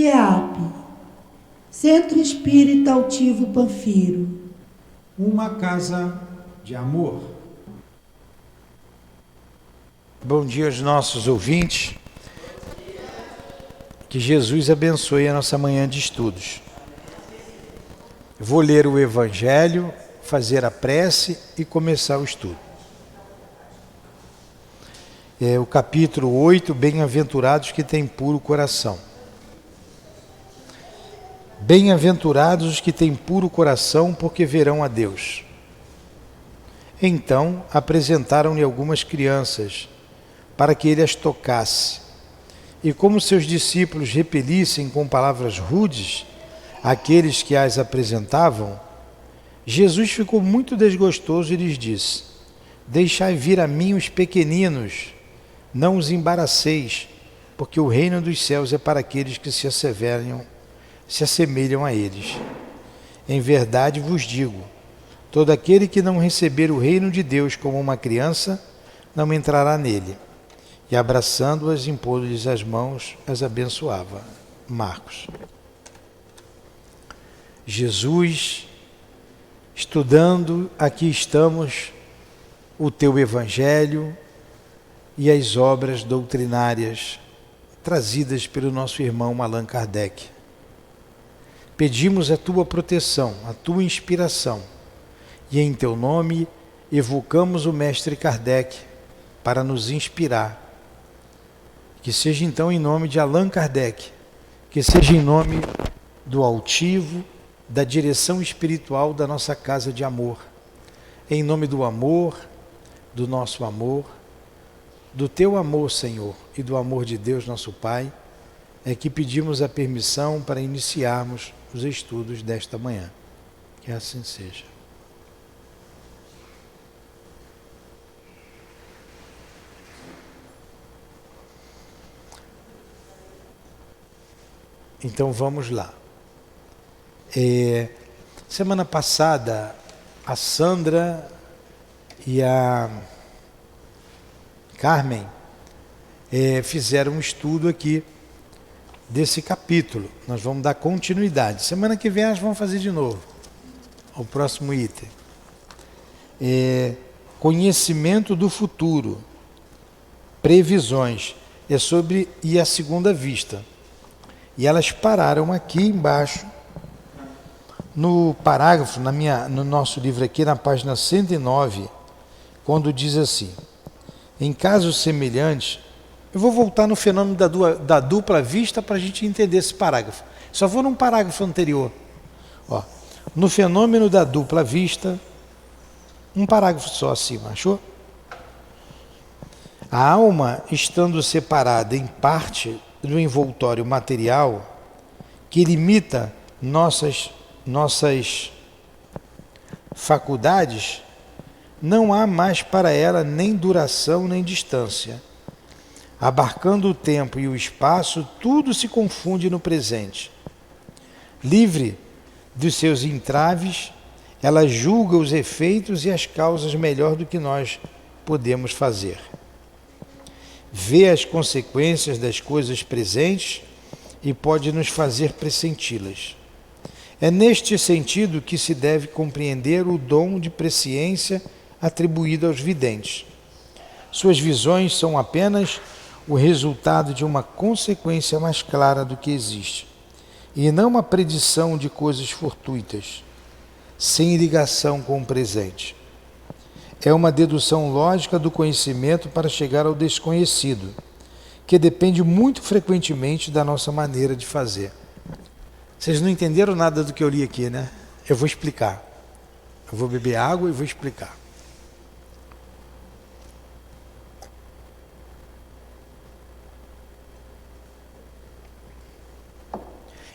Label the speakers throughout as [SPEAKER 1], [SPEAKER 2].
[SPEAKER 1] CEAP, Centro Espírita Altivo Panfiro.
[SPEAKER 2] Uma casa de amor.
[SPEAKER 3] Bom dia aos nossos ouvintes. Que Jesus abençoe a nossa manhã de estudos. Vou ler o Evangelho, fazer a prece e começar o estudo. É o capítulo 8, Bem-aventurados que têm puro coração. Bem-aventurados os que têm puro coração, porque verão a Deus. Então apresentaram-lhe algumas crianças, para que ele as tocasse. E como seus discípulos repelissem com palavras rudes aqueles que as apresentavam, Jesus ficou muito desgostoso e lhes disse: Deixai vir a mim os pequeninos, não os embaraceis, porque o reino dos céus é para aqueles que se assemelham a eles. Em verdade vos digo, todo aquele que não receber o reino de Deus como uma criança, não entrará nele. E abraçando-as, impôs-lhes as mãos, as abençoava. Marcos. Jesus, estudando, aqui estamos, o teu Evangelho e as obras doutrinárias trazidas pelo nosso irmão Allan Kardec. Pedimos a tua proteção, a tua inspiração, e em teu nome evocamos o Mestre Kardec para nos inspirar. Que seja então em nome de Allan Kardec, que seja em nome do altivo, da direção espiritual da nossa casa de amor. Em nome do amor, do nosso amor, do teu amor, Senhor, e do amor de Deus, nosso Pai, é que pedimos a permissão para iniciarmos os estudos desta manhã. Que assim seja. Então vamos lá. Semana passada, a Sandra e a Carmen fizeram um estudo aqui desse capítulo. Nós vamos dar continuidade. Semana que vem elas vão fazer de novo. O próximo item. Conhecimento do futuro. Previsões. É sobre e a segunda vista. E elas pararam aqui embaixo, no parágrafo, no nosso livro aqui, na página 109, quando diz assim: em casos semelhantes, eu vou voltar no fenômeno da dupla vista para a gente entender esse parágrafo. Só vou num parágrafo anterior. No fenômeno da dupla vista, um parágrafo só acima, achou? A alma, estando separada em parte do envoltório material que limita nossas faculdades, não há mais para ela nem duração nem distância. Abarcando o tempo e o espaço, tudo se confunde no presente. Livre dos seus entraves, ela julga os efeitos e as causas melhor do que nós podemos fazer. Vê as consequências das coisas presentes e pode nos fazer pressenti-las. É neste sentido que se deve compreender o dom de presciência atribuído aos videntes. Suas visões são apenas o resultado de uma consequência mais clara do que existe, e não uma predição de coisas fortuitas, sem ligação com o presente. É uma dedução lógica do conhecimento para chegar ao desconhecido, que depende muito frequentemente da nossa maneira de fazer. Vocês não entenderam nada do que eu li aqui, né? Eu vou explicar. Eu vou beber água e vou explicar.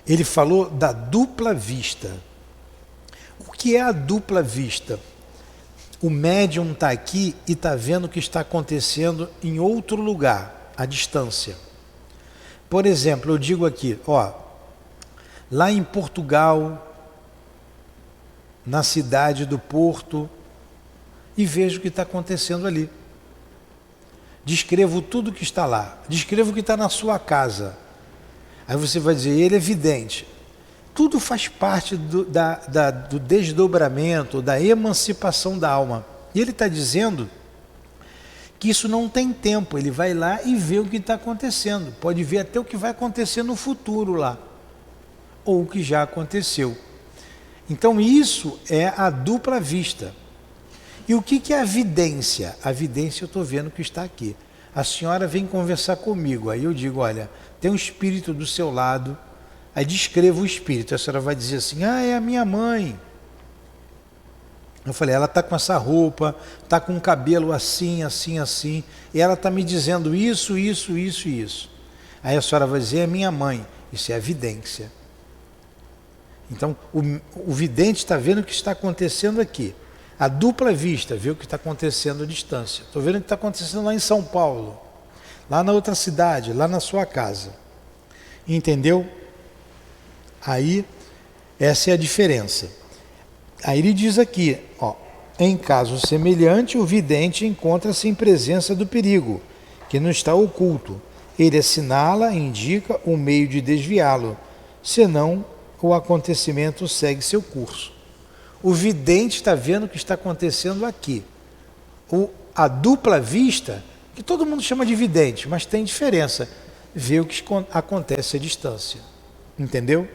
[SPEAKER 3] Ele falou da dupla vista. O que é a dupla vista? O médium está aqui e está vendo o que está acontecendo em outro lugar, à distância. Por exemplo, eu digo aqui, lá em Portugal, na cidade do Porto, e vejo o que está acontecendo ali. Descrevo tudo que está lá, descrevo o que está na sua casa. Aí você vai dizer, ele é vidente. Tudo faz parte do desdobramento, da emancipação da alma. E ele está dizendo que isso não tem tempo, ele vai lá e vê o que está acontecendo. Pode ver até o que vai acontecer no futuro lá, ou o que já aconteceu. Então isso é a dupla vista. E o que é a vidência? A vidência eu estou vendo que está aqui. A senhora vem conversar comigo, aí eu digo, olha, tem um espírito do seu lado, aí descrevo o espírito, a senhora vai dizer assim, é a minha mãe. Eu falei, ela está com essa roupa, está com o cabelo assim, assim, assim, e ela está me dizendo isso, isso, isso e isso. Aí a senhora vai dizer, é minha mãe. Isso é a vidência. Então, o vidente está vendo o que está acontecendo aqui. A dupla vista vê o que está acontecendo à distância. Estou vendo o que está acontecendo lá em São Paulo, lá na outra cidade, lá na sua casa. Entendeu? Aí, essa é a diferença. Aí ele diz aqui, em caso semelhante, o vidente encontra-se em presença do perigo, que não está oculto. Ele assinala, indica o meio de desviá-lo, senão o acontecimento segue seu curso. O vidente está vendo o que está acontecendo aqui. A dupla vista, que todo mundo chama de vidente, mas tem diferença, vê o que acontece à distância. Entendeu?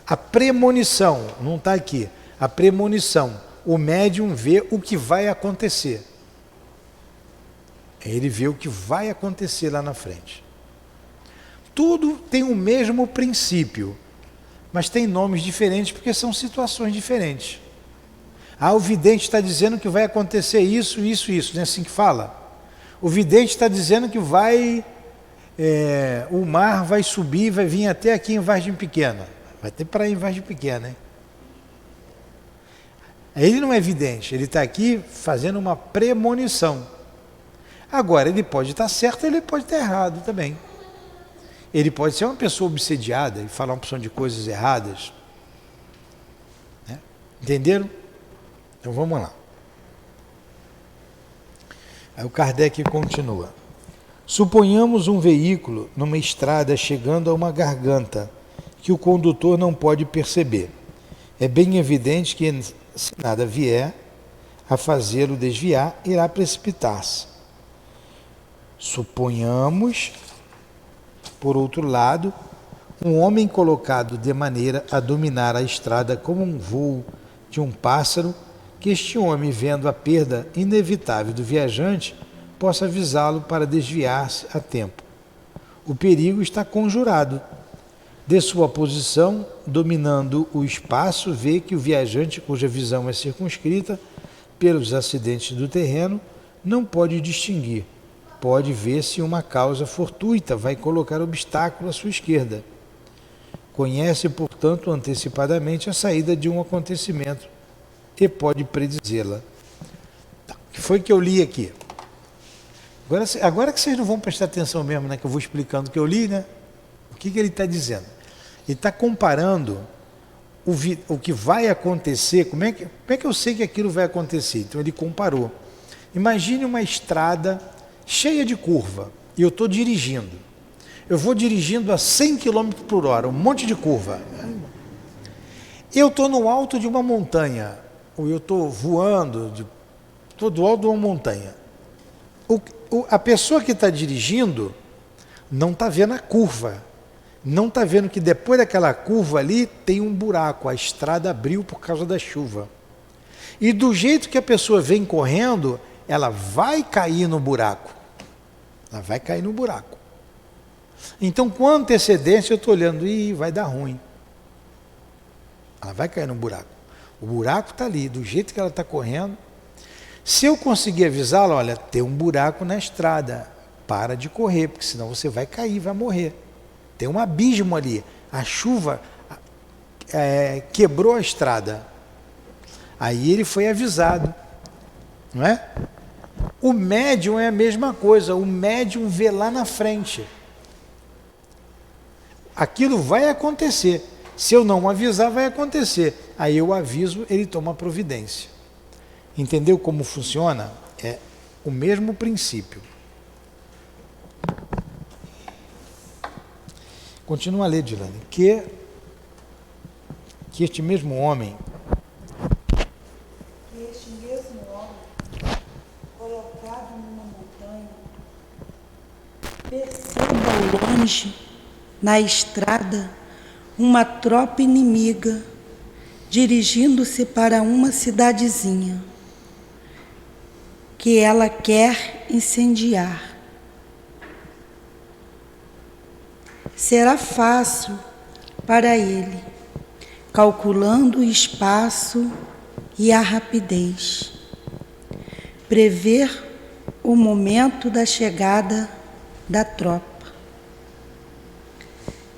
[SPEAKER 3] A premonição, não está aqui. A premonição, o médium vê o que vai acontecer. Ele vê o que vai acontecer lá na frente. Tudo tem o mesmo princípio, mas tem nomes diferentes porque são situações diferentes. O vidente está dizendo que vai acontecer isso, isso, isso, não é assim que fala? O vidente está dizendo que o mar vai subir, vai vir até aqui em Vargem Pequena. Vai ter praia em Vargem Pequena, hein? Ele não é vidente, ele está aqui fazendo uma premonição. Agora, ele pode estar certo, ele pode estar errado também. Ele pode ser uma pessoa obsediada e falar uma porção de coisas erradas. Né? Entenderam? Então vamos lá. Aí o Kardec continua. Suponhamos um veículo numa estrada chegando a uma garganta que o condutor não pode perceber. É bem evidente que, se nada vier a fazê-lo desviar, irá precipitar-se. Suponhamos, por outro lado, um homem colocado de maneira a dominar a estrada como um voo de um pássaro, que este homem, vendo a perda inevitável do viajante, possa avisá-lo para desviar-se a tempo. O perigo está conjurado. De sua posição, dominando o espaço, vê que o viajante, cuja visão é circunscrita pelos acidentes do terreno, não pode distinguir. Pode ver se uma causa fortuita vai colocar obstáculo à sua esquerda. Conhece, portanto, antecipadamente a saída de um acontecimento e pode predizê-la. O que foi que eu li aqui? Agora que vocês não vão prestar atenção mesmo, né, que eu vou explicando o que eu li, né? O que ele está dizendo? Ele está comparando o que vai acontecer, como é que eu sei que aquilo vai acontecer? Então ele comparou. Imagine uma estrada cheia de curva e eu estou dirigindo. Eu vou dirigindo a 100 km por hora, um monte de curva. Eu estou no alto de uma montanha, ou eu estou voando, estou do alto de uma montanha. A pessoa que está dirigindo não está vendo a curva. Não está vendo que depois daquela curva ali tem um buraco, a estrada abriu por causa da chuva. E do jeito que a pessoa vem correndo, ela vai cair no buraco. Ela vai cair no buraco. Então, com antecedência, eu estou olhando, vai dar ruim. Ela vai cair no buraco. O buraco está ali, do jeito que ela está correndo. Se eu conseguir avisá-la, olha, tem um buraco na estrada, para de correr, porque senão você vai cair, vai morrer. Tem um abismo ali, a chuva quebrou a estrada. Aí ele foi avisado, não é? O médium é a mesma coisa, o médium vê lá na frente. Aquilo vai acontecer, se eu não avisar vai acontecer. Aí eu aviso, ele toma providência. Entendeu como funciona? É o mesmo princípio. Continua a ler, Dilane. Que este mesmo homem,
[SPEAKER 1] colocado numa montanha, perceba ao longe, na estrada, uma tropa inimiga dirigindo-se para uma cidadezinha que ela quer incendiar. Será fácil para ele, calculando o espaço e a rapidez, prever o momento da chegada da tropa.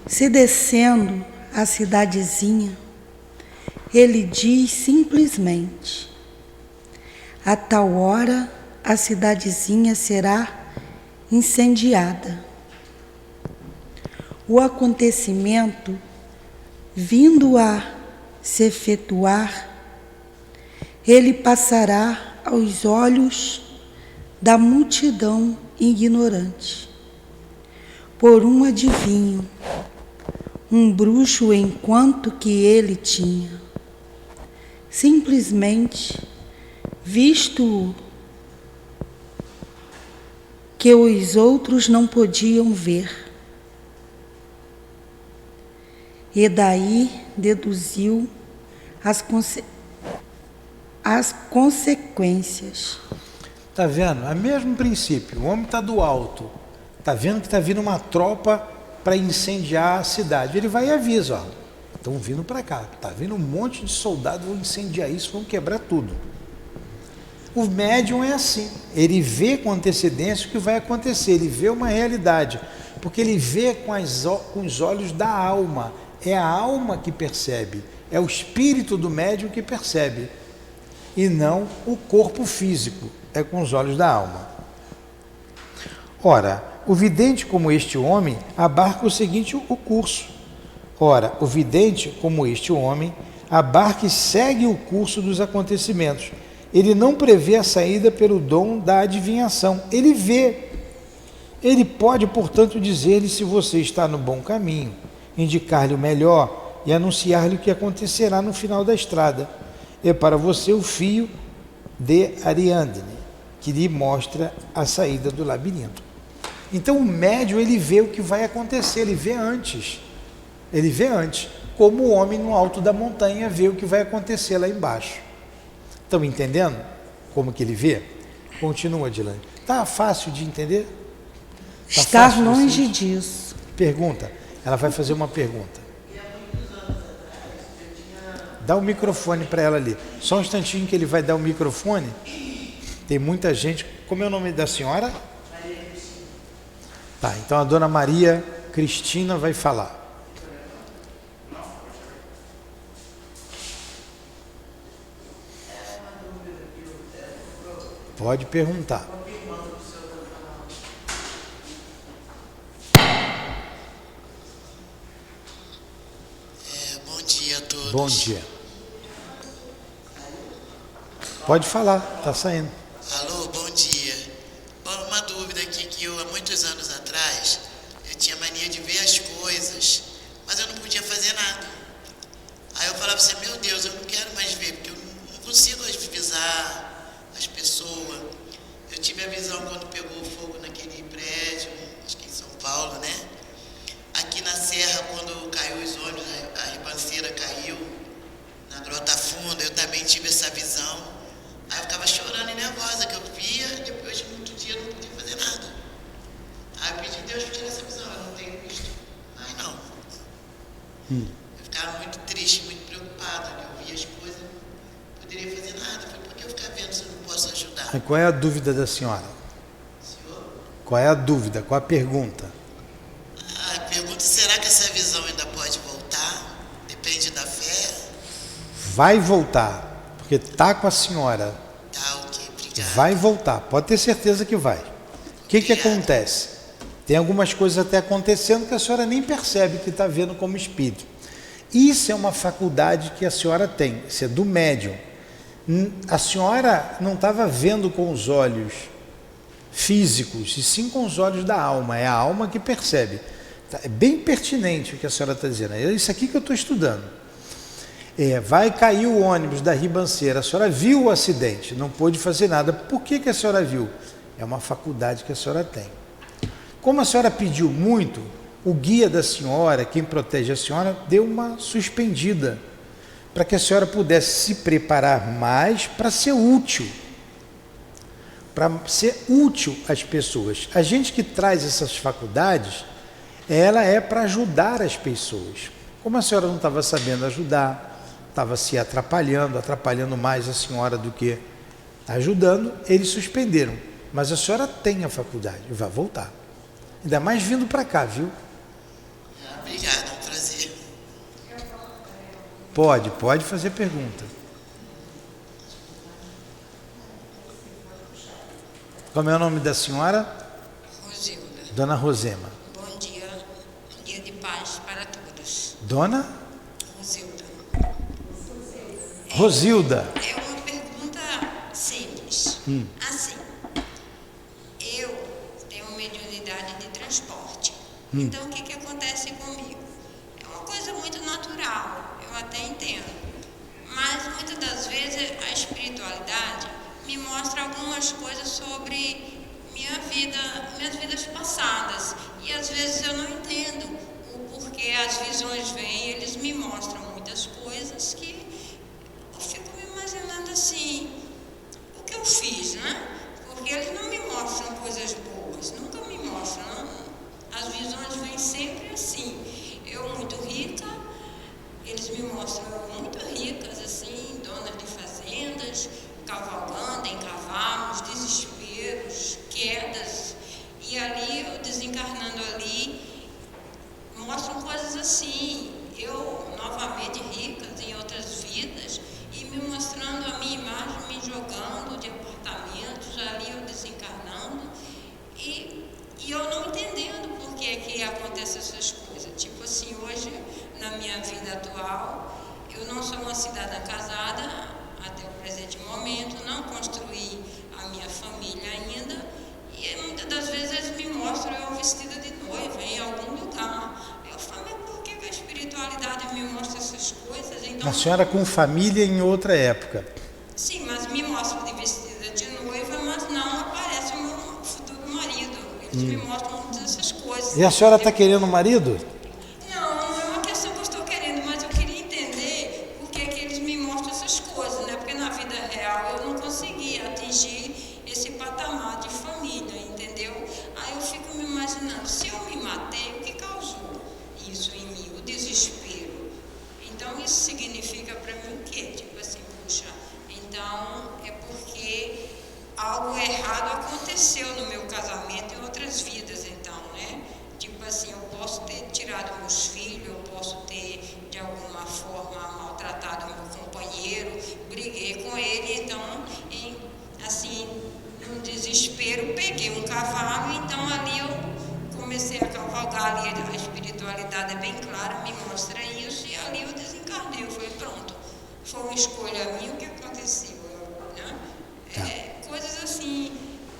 [SPEAKER 1] Se descendo a cidadezinha, ele diz simplesmente: a tal hora a cidadezinha será incendiada. O acontecimento, vindo a se efetuar, ele passará aos olhos da multidão ignorante por um adivinho, um bruxo, enquanto que ele tinha simplesmente visto que os outros não podiam ver. E daí deduziu as consequências.
[SPEAKER 3] está vendo? É o mesmo princípio. O homem está do alto, está vendo que está vindo uma tropa para incendiar a cidade. Ele vai e avisa, ó, estão vindo para cá, está vindo um monte de soldados, vão incendiar isso, vão quebrar tudo. O médium é assim, ele vê com antecedência o que vai acontecer, ele vê uma realidade, porque ele vê com os olhos da alma. É a alma que percebe, é o espírito do médium que percebe, e não o corpo físico, é com os olhos da alma. Ora, o vidente como este homem abarca o seguinte o curso. Ora, o vidente como este homem abarca e segue o curso dos acontecimentos. Ele não prevê a saída pelo dom da adivinhação, ele vê. Ele pode, portanto, dizer-lhe se você está no bom caminho, indicar-lhe o melhor e anunciar-lhe o que acontecerá no final da estrada. É para você o fio de Ariadne, que lhe mostra a saída do labirinto. Então o médium, ele vê o que vai acontecer, ele vê antes, como o homem no alto da montanha vê o que vai acontecer lá embaixo. Estão entendendo como que ele vê? Continua, Dilane. Está fácil de entender? Tá
[SPEAKER 1] Estar longe disso.
[SPEAKER 3] Pergunta. Ela vai fazer uma pergunta. Dá o microfone para ela ali. Só um instantinho que ele vai dar o microfone. Tem muita gente. Como é o nome da senhora? Maria Cristina. Tá, então a dona Maria Cristina vai falar. Pode perguntar.
[SPEAKER 4] Bom dia a todos.
[SPEAKER 3] Bom dia. Pode falar, está saindo.
[SPEAKER 4] Alô, bom dia. Bom, uma dúvida aqui que eu, há muitos anos atrás, eu tinha mania de ver as coisas, mas eu não podia fazer nada. Aí eu falava assim, meu Deus, eu não quero mais ver, porque eu não consigo avisar as pessoas. Eu tive a visão quando pegou fogo naquele prédio, acho que em São Paulo, né? Aqui na Serra, quando caiu os ônibus, a ribanceira caiu na Grota Funda, eu também tive essa visão. Aí eu ficava chorando e nervosa, que eu via, depois no outro dia eu não podia fazer nada. Aí eu pedi a Deus para tirar essa visão, eu não tenho visto. Aí não. Eu ficava muito triste, muito preocupada, que eu via as coisas, não poderia fazer nada. Eu falei, por que eu ficar vendo se eu não posso ajudar?
[SPEAKER 3] E qual é a dúvida da senhora?
[SPEAKER 4] Senhor?
[SPEAKER 3] Qual é a dúvida? Qual a pergunta?
[SPEAKER 4] Ah, pergunta, será que essa visão ainda pode voltar? Depende da fé?
[SPEAKER 3] Vai voltar, porque está com a senhora.
[SPEAKER 4] Tá, ok, obrigado.
[SPEAKER 3] Vai voltar, pode ter certeza que vai. O que acontece? Tem algumas coisas até acontecendo que a senhora nem percebe que está vendo como espírito. Isso é uma faculdade que a senhora tem, isso é do médium. A senhora não estava vendo com os olhos físicos, e sim com os olhos da alma, é a alma que percebe. É bem pertinente o que a senhora está dizendo. É isso aqui que eu estou estudando. Vai cair o ônibus da Ribanceira. A senhora viu o acidente, não pôde fazer nada. Por que a senhora viu? É uma faculdade que a senhora tem. Como a senhora pediu muito, o guia da senhora, quem protege a senhora, deu uma suspendida para que a senhora pudesse se preparar mais para ser útil. Para ser útil às pessoas. A gente que traz essas faculdades, ela é para ajudar as pessoas. Como a senhora não estava sabendo ajudar, estava se atrapalhando mais a senhora do que ajudando, eles suspenderam. Mas a senhora tem a faculdade e vai voltar. Ainda mais vindo para cá, viu?
[SPEAKER 4] Obrigada, é um prazer.
[SPEAKER 3] Pode fazer pergunta. Como é o nome da senhora?
[SPEAKER 5] Rosilda.
[SPEAKER 3] Dona Rosema.
[SPEAKER 5] Bom dia, dia de paz para todos.
[SPEAKER 3] Dona?
[SPEAKER 5] Rosilda.
[SPEAKER 3] Rosilda.
[SPEAKER 5] É uma pergunta simples. Assim, eu tenho mediunidade de transporte. Então, o que acontece comigo? É uma coisa muito natural, eu até entendo. Mas, muitas das vezes, a espiritualidade me mostra algumas coisas sobre minhas vidas passadas. E às vezes eu não entendo o porquê as visões vêm, eles me mostram muitas coisas que eu fico me imaginando assim, o que eu fiz, né? Porque eles não me mostram coisas boas, nunca me mostram. As visões vêm sempre assim. Eu muito rica, eles me mostram muito ricas, assim, donas de fazendas, cavalgando em cavalos, desesperos, quedas, e ali eu desencarnando ali, mostram coisas assim, eu novamente ricas em outras vidas, e me mostrando a minha imagem, me jogando de apartamentos, ali eu desencarnando, e eu não entendendo por que acontecem essas coisas. Tipo assim, hoje, na minha vida atual, eu não sou uma cidadã casada, até o presente momento, não construí a minha família ainda, e muitas das vezes eles me mostram eu vestida de noiva em algum lugar. Eu falo, mas por que a espiritualidade me mostra essas coisas? Então,
[SPEAKER 3] A senhora com família em outra época.
[SPEAKER 5] sim, mas me mostram de vestida de noiva, mas não aparece o meu futuro marido. Eles me mostram muitas dessas coisas.
[SPEAKER 3] E a senhora está querendo um marido?
[SPEAKER 5] Não é uma questão que eu estou querendo, mas eu queria entender por que eles me mostram essas coisas, né? Porque na vida real eu não consegui atingir esse patamar de família, entendeu? Aí eu fico me imaginando, se eu me matei, o que causou isso em mim? O desespero. Então isso significa para mim o quê? Tipo assim, puxa, então é porque algo errado aconteceu no meu casamento em outras vidas, então, né? Tipo assim, eu posso ter tirado meus filhos, eu posso ter, de alguma forma, maltratado meu companheiro, briguei com ele, então, assim, no desespero, peguei um cavalo, então ali eu comecei a cavalgar, ali a espiritualidade é bem clara, me mostra isso, e ali eu desencarnei, eu falei, pronto, foi uma escolha minha, o que aconteceu, né? Coisas assim,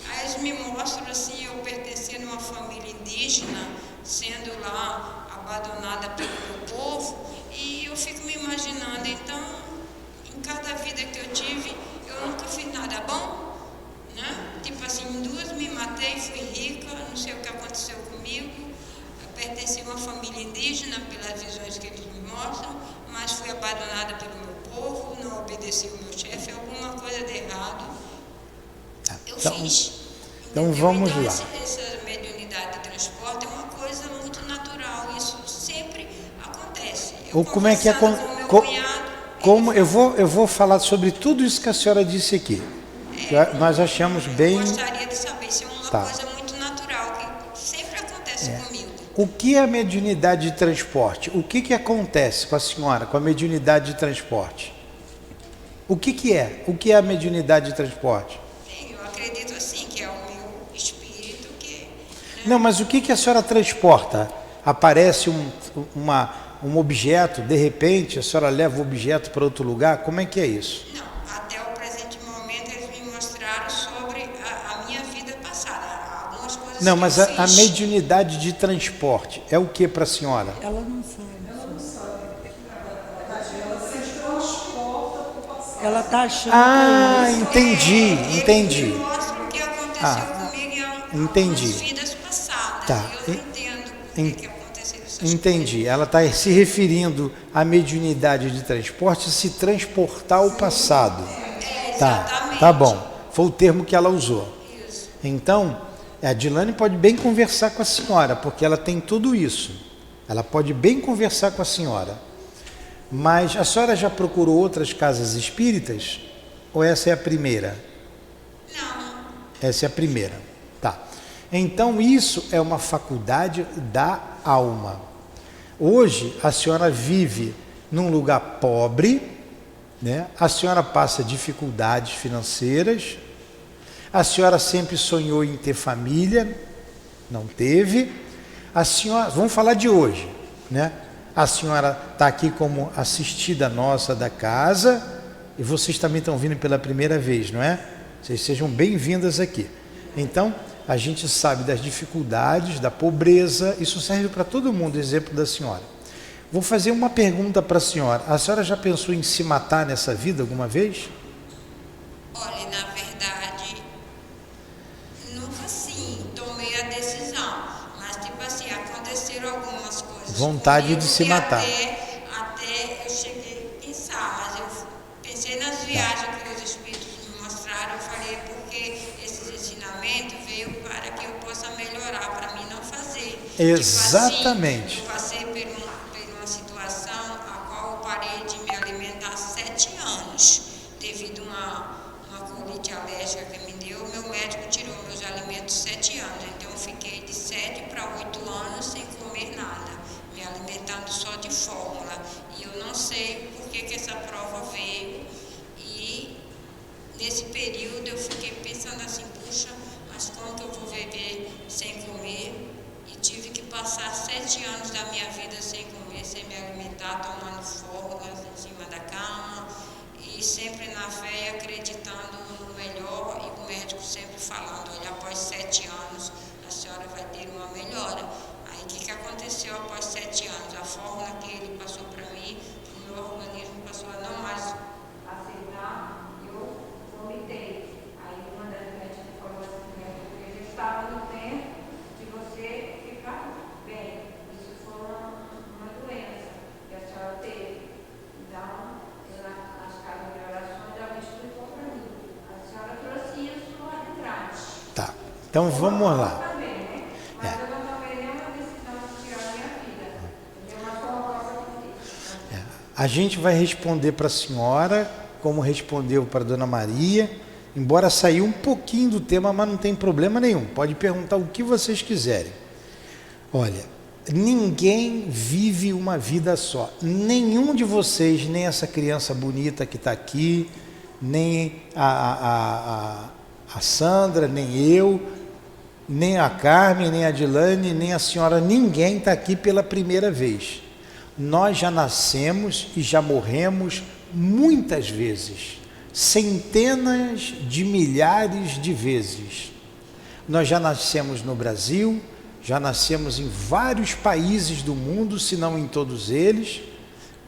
[SPEAKER 5] aí eles me mostram assim, eu pertencendo a uma família indígena, sendo lá abandonada pelo meu povo, e eu fico me imaginando, então, em cada vida que eu tive, eu nunca fiz nada bom, né? Tipo assim, em duas me matei, fui rica, não sei o que aconteceu comigo, eu pertenci a uma família indígena, pelas visões que eles me mostram, mas fui abandonada pelo meu povo, não obedeci o meu chefe, alguma coisa de errado eu fiz.
[SPEAKER 3] Então vamos lá.
[SPEAKER 5] Essa mediunidade de transporte é uma coisa muito natural, isso sempre acontece.
[SPEAKER 3] Ou como é que eu vou falar sobre tudo isso que a senhora disse aqui. Nós achamos bem.
[SPEAKER 5] Eu gostaria de saber se é uma coisa muito natural, que sempre acontece comigo.
[SPEAKER 3] O que é a mediunidade de transporte? O que acontece com a senhora, com a mediunidade de transporte? O que é? O que é a mediunidade de transporte?
[SPEAKER 5] Eu acredito assim, que é o meu espírito que... Né?
[SPEAKER 3] Não, mas o que a senhora transporta? Aparece um objeto, de repente a senhora leva o objeto para outro lugar? Como é que é isso?
[SPEAKER 5] Não, até o presente momento eles me mostraram sobre a minha vida passada. Algumas coisas
[SPEAKER 3] Não, mas
[SPEAKER 5] eu
[SPEAKER 3] a
[SPEAKER 5] fiz.
[SPEAKER 3] mediunidade de transporte é o que para a senhora?
[SPEAKER 1] Ela não sabe. Ela está achando
[SPEAKER 3] Ah,
[SPEAKER 1] que é isso.
[SPEAKER 3] entendi,
[SPEAKER 5] Ele
[SPEAKER 3] entendi.
[SPEAKER 5] mostra o que aconteceu comigo em
[SPEAKER 3] entendi.
[SPEAKER 5] algumas vidas passadas.
[SPEAKER 3] Tá.
[SPEAKER 5] Eu não entendo por que aconteceram essas
[SPEAKER 3] Entendi. Ela está se referindo à mediunidade de transporte, se transportar ao passado.
[SPEAKER 5] coisas.
[SPEAKER 3] Tá,
[SPEAKER 5] Exatamente.
[SPEAKER 3] tá bom. Foi o termo que ela usou.
[SPEAKER 5] Isso.
[SPEAKER 3] Então, a Dilane pode bem conversar com a senhora, porque ela tem tudo isso. Ela pode bem conversar com a senhora. Mas a senhora já procurou outras casas espíritas? Ou essa é a primeira?
[SPEAKER 5] Não.
[SPEAKER 3] Essa é a primeira. Tá. Então, isso é uma faculdade da alma. Hoje, a senhora vive num lugar pobre, né? A senhora passa dificuldades financeiras, a senhora sempre sonhou em ter família, não teve. A senhora, vamos falar de hoje, né? A senhora está aqui como assistida nossa da casa e vocês também estão vindo pela primeira vez, não é? Vocês sejam bem-vindas aqui. Então, a gente sabe das dificuldades, da pobreza, isso serve para todo mundo, exemplo da senhora. Vou fazer uma pergunta para a senhora já pensou em se matar nessa vida alguma vez?
[SPEAKER 5] Olha, na verdade, nunca assim tomei a decisão. Mas, tipo assim, aconteceram algumas coisas.
[SPEAKER 3] Vontade
[SPEAKER 5] comigo
[SPEAKER 3] de se
[SPEAKER 5] que
[SPEAKER 3] matar.
[SPEAKER 5] Até eu cheguei a pensar, mas eu pensei nas viagens que os espíritos me mostraram. Eu falei, porque esses ensinamentos veio para que eu possa melhorar, para mim não fazer.
[SPEAKER 3] Exatamente.
[SPEAKER 5] Tipo assim, eu passei por uma situação a qual eu parei de me alimentar 7 anos, devido a uma colite alérgica que me deu. Meu médico tirou meus alimentos 7 anos, então eu fiquei de 7 para 8 anos sem comer nada, me alimentando só de fórmula. E eu não sei por que essa prova veio. E nesse período eu fiquei pensando assim, puxa, mas como que eu vou viver sem comer? E tive que passar 7 anos da minha vida sem comer, sem me alimentar, tomando fórmulas em cima da cama. E sempre na fé e acreditando no melhor, e o médico sempre falando, olha, após 7 anos a senhora vai ter uma melhora. Aí o que aconteceu após 7 anos? A fórmula que ele passou para mim, o meu organismo passou a não mais aceitar, e eu vomitei. Aí uma das médicas falou assim, porque já estava no tempo de você ficar bem. Isso foi uma doença que a senhora teve. Então, as casas de oração já me explicou para mim. A senhora trouxe isso lá de trás.
[SPEAKER 3] Tá. Então vamos lá.
[SPEAKER 5] Também, né? Mas eu não tomei nenhuma decisão de tirar a minha vida. Entendeu? Mas foi uma coisa que fiz.
[SPEAKER 3] A gente vai responder para a senhora, como respondeu para a dona Maria, embora saiu um pouquinho do tema, mas não tem problema nenhum. Pode perguntar o que vocês quiserem. Olha, ninguém vive uma vida só. Nenhum de vocês, nem essa criança bonita que está aqui, nem a Sandra, nem eu, nem a Carmen, nem a Dilane, nem a senhora, ninguém está aqui pela primeira vez. Nós já nascemos e já morremos muitas vezes, centenas de milhares de vezes. Nós já nascemos no Brasil, já nascemos em vários países do mundo, se não em todos eles,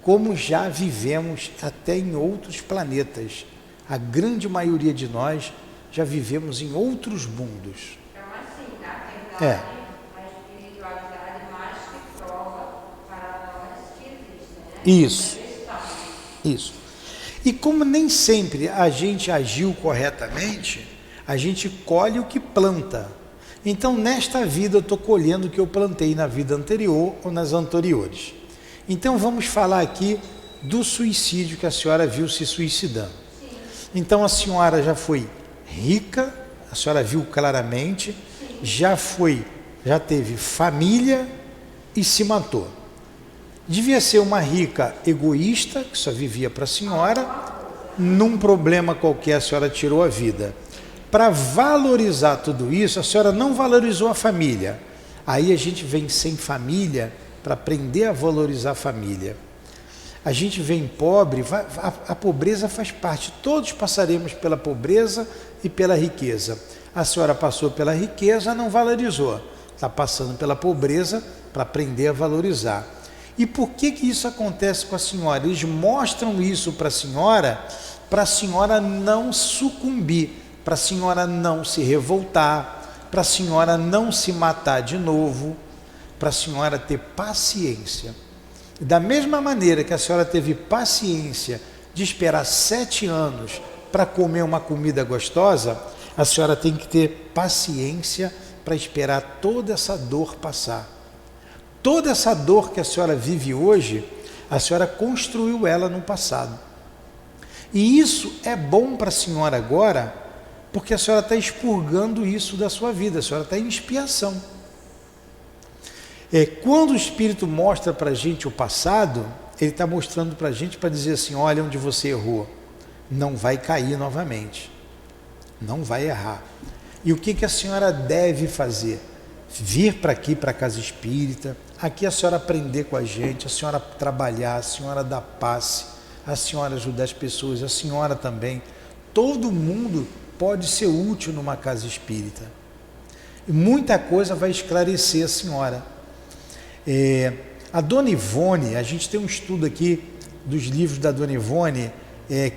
[SPEAKER 3] como já vivemos até em outros planetas. A grande maioria de nós já vivemos em outros mundos.
[SPEAKER 5] Então, assim, na verdade,
[SPEAKER 3] É.
[SPEAKER 5] a espiritualidade mais que prova para nós que existe, né?
[SPEAKER 3] Isso.
[SPEAKER 5] Questão.
[SPEAKER 3] Isso. E como nem sempre a gente agiu corretamente, a gente colhe o que planta. Então, nesta vida, eu estou colhendo o que eu plantei na vida anterior ou nas anteriores. Então, vamos falar aqui do suicídio que a senhora viu se suicidando.
[SPEAKER 5] Sim.
[SPEAKER 3] Então, a senhora já foi rica, a senhora viu claramente, já teve família e se matou. Devia ser uma rica egoísta, que só vivia para a senhora, num problema qualquer a senhora tirou a vida. Para valorizar tudo isso, a senhora não valorizou a família. Aí a gente vem sem família para aprender a valorizar a família. A gente vem pobre, a pobreza faz parte, todos passaremos pela pobreza e pela riqueza. A senhora passou pela riqueza, não valorizou. Está passando pela pobreza para aprender a valorizar. E por que isso acontece com a senhora? Eles mostram isso para a senhora não sucumbir, para a senhora não se revoltar, para a senhora não se matar de novo, para a senhora ter paciência. Da mesma maneira que a senhora teve paciência de esperar 7 anos para comer uma comida gostosa, a senhora tem que ter paciência para esperar toda essa dor passar. Toda essa dor que a senhora vive hoje, a senhora construiu ela no passado. E isso é bom para a senhora agora, porque a senhora está expurgando isso da sua vida, a senhora está em expiação. Quando o Espírito mostra para a gente o passado, ele está mostrando para a gente para dizer assim, olha onde você errou, não vai cair novamente, não vai errar. E o que a senhora deve fazer? Vir para aqui, para a casa espírita, aqui a senhora aprender com a gente, a senhora trabalhar, a senhora dar passe, a senhora ajudar as pessoas, a senhora também. Todo mundo pode ser útil numa casa espírita. E muita coisa vai esclarecer a senhora. A Dona Ivone, a gente tem um estudo aqui dos livros da Dona Ivone,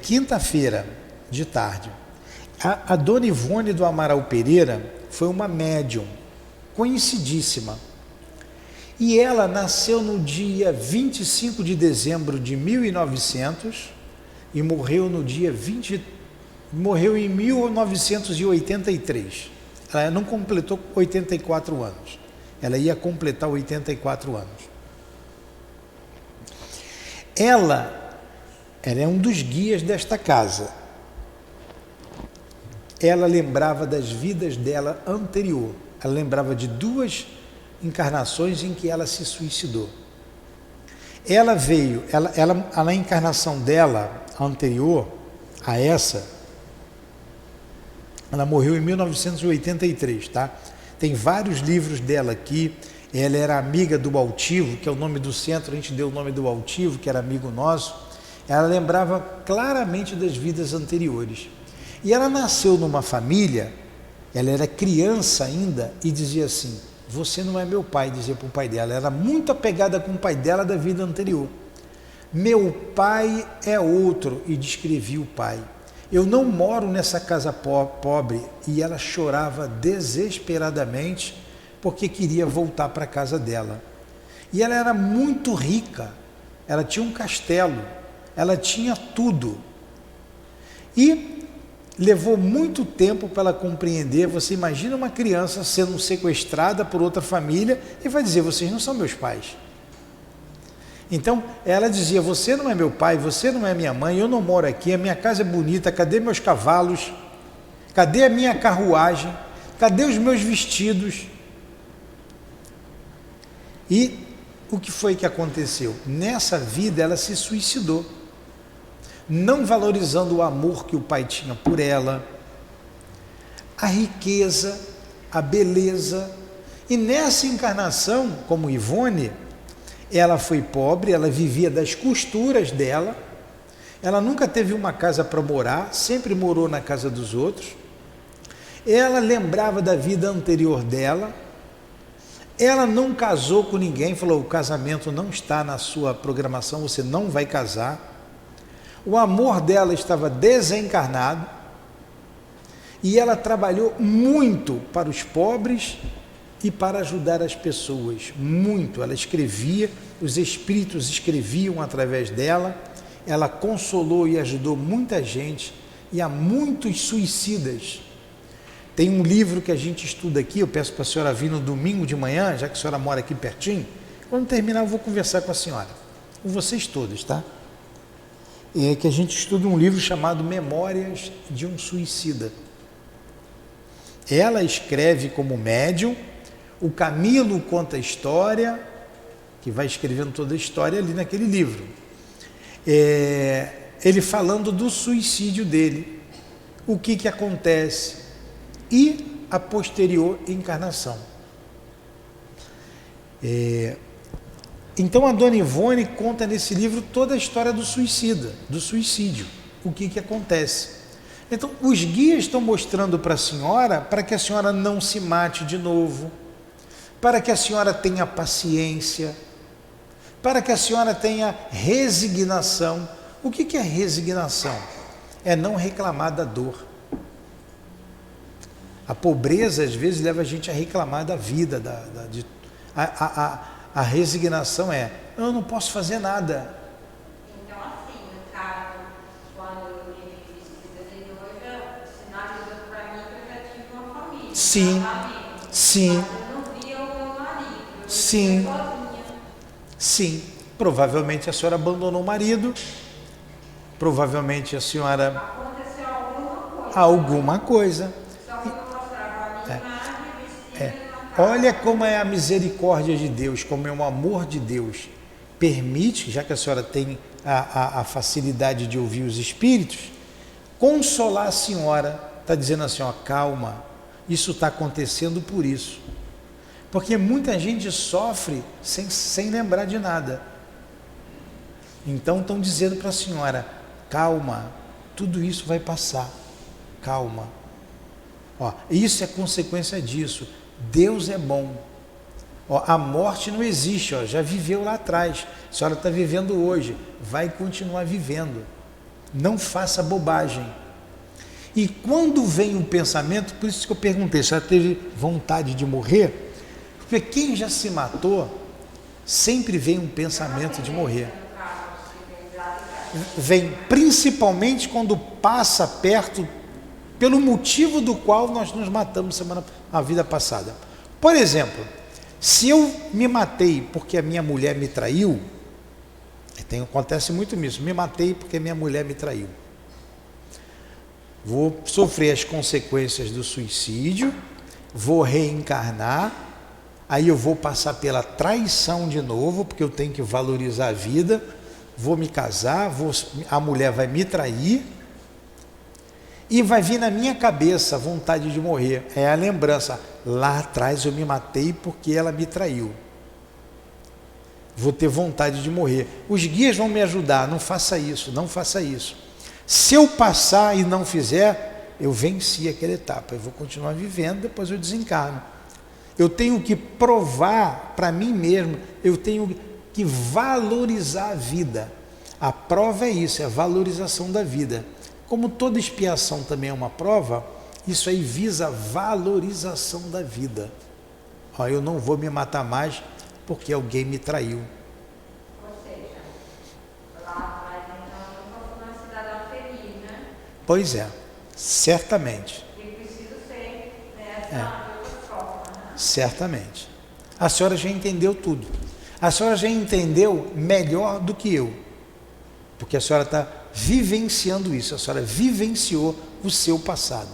[SPEAKER 3] quinta-feira de tarde. A Dona Ivone do Amaral Pereira foi uma médium conhecidíssima. E ela nasceu no dia 25 de dezembro de 1900 e morreu morreu em 1983. Ela não completou 84 anos. Ela ia completar 84 anos. Ela é um dos guias desta casa. Ela lembrava das vidas dela anterior. Ela lembrava de 2 encarnações em que ela se suicidou. Ela veio, a encarnação dela anterior a essa, ela morreu em 1983, tá? Tem vários livros dela aqui. Ela era amiga do Altivo, que é o nome do centro, a gente deu o nome do Altivo, que era amigo nosso. Ela lembrava claramente das vidas anteriores. E ela nasceu numa família, ela era criança ainda e dizia assim, você não é meu pai, dizia para o pai dela. Ela era muito apegada com o pai dela da vida anterior. Meu pai é outro, e descrevia o pai. Eu não moro nessa casa pobre. E ela chorava desesperadamente porque queria voltar para a casa dela. E ela era muito rica, ela tinha um castelo, ela tinha tudo. E levou muito tempo para ela compreender. Você imagina uma criança sendo sequestrada por outra família e vai dizer, vocês não são meus pais. Então ela dizia, você não é meu pai, você não é minha mãe, eu não moro aqui, a minha casa é bonita, cadê meus cavalos? Cadê a minha carruagem? Cadê os meus vestidos? E o que foi que aconteceu? Nessa vida ela se suicidou, não valorizando o amor que o pai tinha por ela, a riqueza, a beleza. E nessa encarnação, como Ivone, ela foi pobre, ela vivia das costuras dela, ela nunca teve uma casa para morar, sempre morou na casa dos outros. Ela lembrava da vida anterior dela, ela não casou com ninguém, falou, o casamento não está na sua programação, você não vai casar. O amor dela estava desencarnado e ela trabalhou muito para os pobres e para ajudar as pessoas, muito. Ela escrevia, os espíritos escreviam através dela, ela consolou e ajudou muita gente e há muitos suicidas. Tem um livro que a gente estuda aqui, eu peço para a senhora vir no domingo de manhã, já que a senhora mora aqui pertinho. Quando terminar eu vou conversar com a senhora, com vocês todos, tá? É que a gente estuda um livro chamado Memórias de um Suicida. Ela escreve como médium, o Camilo conta a história, que vai escrevendo toda a história ali naquele livro. Ele falando do suicídio dele, o que acontece e a posterior encarnação. Então a Dona Ivone conta nesse livro toda a história do suicídio, o que acontece. Então, os guias estão mostrando para a senhora, para que a senhora não se mate de novo, para que a senhora tenha paciência, para que a senhora tenha resignação. O que é resignação? É não reclamar da dor. A pobreza, às vezes, leva a gente a reclamar da vida. A resignação é, eu não posso fazer nada.
[SPEAKER 5] Então, assim, no caso, quando eu tive visita de noiva, sinalizou para mim que eu já tive uma família.
[SPEAKER 3] Sim, sim.
[SPEAKER 5] Mas eu não via o meu marido. Eu
[SPEAKER 3] Sim.
[SPEAKER 5] vivia sozinha.
[SPEAKER 3] Sim. Provavelmente a senhora abandonou o marido. Provavelmente a senhora...
[SPEAKER 5] Aconteceu alguma coisa.
[SPEAKER 3] Alguma coisa.
[SPEAKER 5] Só que eu mostrava a minha imagem vestida na casa.
[SPEAKER 3] Olha como é a misericórdia de Deus, como é o amor de Deus. Permite, já que a senhora tem a facilidade de ouvir os espíritos, consolar a senhora. Está dizendo assim, ó, calma, isso está acontecendo por isso. Porque muita gente sofre sem lembrar de nada. Então estão dizendo para a senhora, calma, tudo isso vai passar, calma. Ó, isso é consequência disso. Deus é bom. Ó, a morte não existe, ó, já viveu lá atrás. A senhora está vivendo hoje, vai continuar vivendo. Não faça bobagem. E quando vem um pensamento, por isso que eu perguntei, a senhora teve vontade de morrer? Porque quem já se matou, sempre vem um pensamento de morrer. Vem principalmente quando passa perto, pelo motivo do qual nós nos matamos a vida passada. Por exemplo, se eu me matei porque a minha mulher me traiu, acontece muito isso, me matei porque a minha mulher me traiu. Vou sofrer as consequências do suicídio, vou reencarnar, aí eu vou passar pela traição de novo, porque eu tenho que valorizar a vida, vou me casar, a mulher vai me trair, e vai vir na minha cabeça a vontade de morrer. É a lembrança, lá atrás eu me matei porque ela me traiu. Vou ter vontade de morrer. Os guias vão me ajudar, não faça isso, não faça isso. Se eu passar e não fizer, eu venci aquela etapa, eu vou continuar vivendo, depois eu desencarno. Eu tenho que provar para mim mesmo, eu tenho que valorizar a vida. A prova é isso, é a valorização da vida. Como toda expiação também é uma prova, isso aí visa a valorização da vida. Ó, eu não vou me matar mais porque alguém me traiu.
[SPEAKER 5] Ou seja, lá atrás, então, eu sou uma cidadã feliz, né?
[SPEAKER 3] Pois é, certamente.
[SPEAKER 5] E preciso ser dessa outra forma, né?
[SPEAKER 3] Certamente. A senhora já entendeu tudo. A senhora já entendeu melhor do que eu. Porque a senhora está vivenciando isso, a senhora vivenciou o seu passado.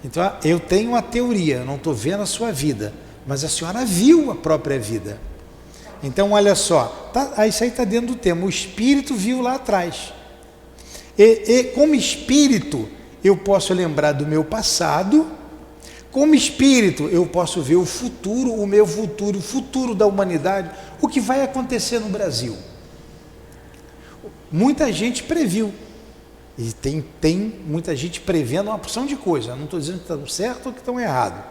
[SPEAKER 3] Então, eu tenho a teoria, eu não estou vendo a sua vida, mas a senhora viu a própria vida. Então, olha só, isso aí está dentro do tema, o espírito viu lá atrás. E como espírito, eu posso lembrar do meu passado, como espírito, eu posso ver o futuro, o meu futuro, o futuro da humanidade, o que vai acontecer no Brasil. Muita gente previu, e tem muita gente prevendo uma porção de coisas, não estou dizendo que estão certo ou que estão errado,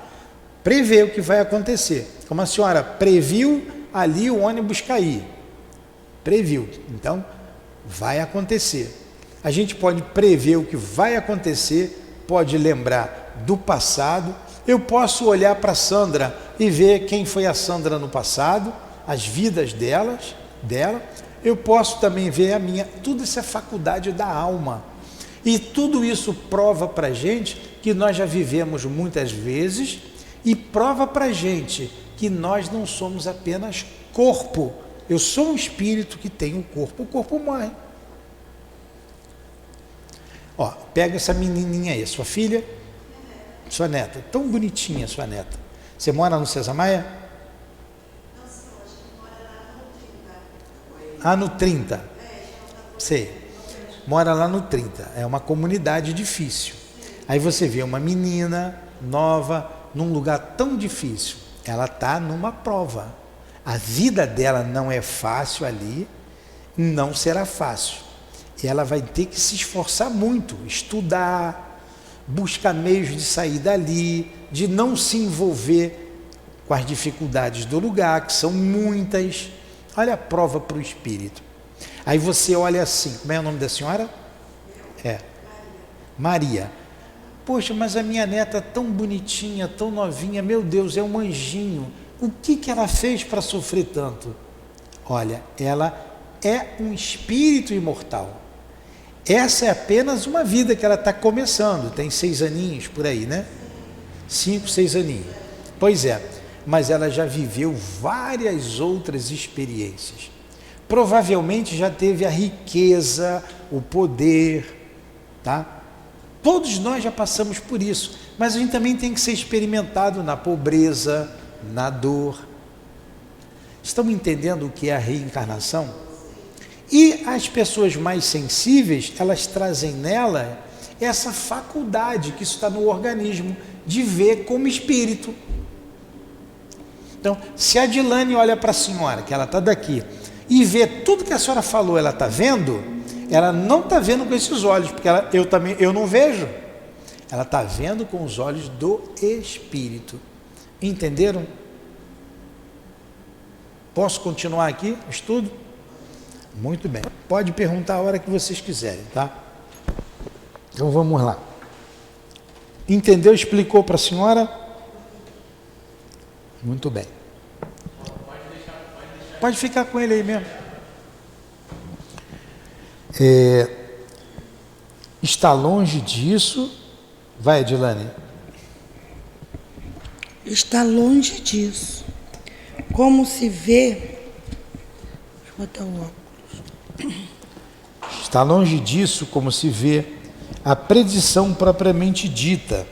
[SPEAKER 3] prevê o que vai acontecer, como a senhora previu ali o ônibus cair, previu, então vai acontecer. A gente pode prever o que vai acontecer, pode lembrar do passado, eu posso olhar para a Sandra e ver quem foi a Sandra no passado, as vidas dela, eu posso também ver a minha, tudo isso é faculdade da alma, e tudo isso prova para a gente que nós já vivemos muitas vezes, e prova para a gente que nós não somos apenas corpo, eu sou um espírito que tem um corpo, o corpo morre. Ó, pega essa menininha aí, sua filha, sua neta, tão bonitinha sua neta, você mora no César Maia? Ah, no 30. Sei. Mora lá no 30. É uma comunidade difícil. Aí você vê uma menina nova num lugar tão difícil. Ela está numa prova. A vida dela não é fácil ali, não será fácil. Ela vai ter que se esforçar muito, estudar, busca meios de sair dali, de não se envolver com as dificuldades do lugar, que são muitas. Olha a prova para o espírito. Aí você olha assim, como é o nome da senhora? Maria. Poxa, mas a minha neta tão bonitinha, tão novinha, meu Deus, é um anjinho. O que ela fez para sofrer tanto? Olha, ela é um espírito imortal. Essa é apenas uma vida que ela está começando, tem 6 aninhos por aí, né? 5, 6 aninhos. Pois é, mas ela já viveu várias outras experiências. Provavelmente já teve a riqueza, o poder, tá? Todos nós já passamos por isso, mas a gente também tem que ser experimentado na pobreza, na dor. Estão entendendo o que é a reencarnação? E as pessoas mais sensíveis, elas trazem nela essa faculdade, que isso está no organismo, de ver como espírito. Então, se a Dilane olha para a senhora, que ela está daqui, e vê tudo que a senhora falou, ela está vendo, ela não está vendo com esses olhos, porque eu não vejo. Ela está vendo com os olhos do espírito. Entenderam? Posso continuar aqui o estudo? Muito bem. Pode perguntar a hora que vocês quiserem, tá? Então vamos lá. Entendeu? Explicou para a senhora? Muito bem. Pode ficar com ele aí mesmo. Está longe disso. Vai, Edilane.
[SPEAKER 1] Está longe disso. Como se vê. Deixa eu botar o óculos.
[SPEAKER 3] Está longe disso, como se vê, a predição propriamente dita,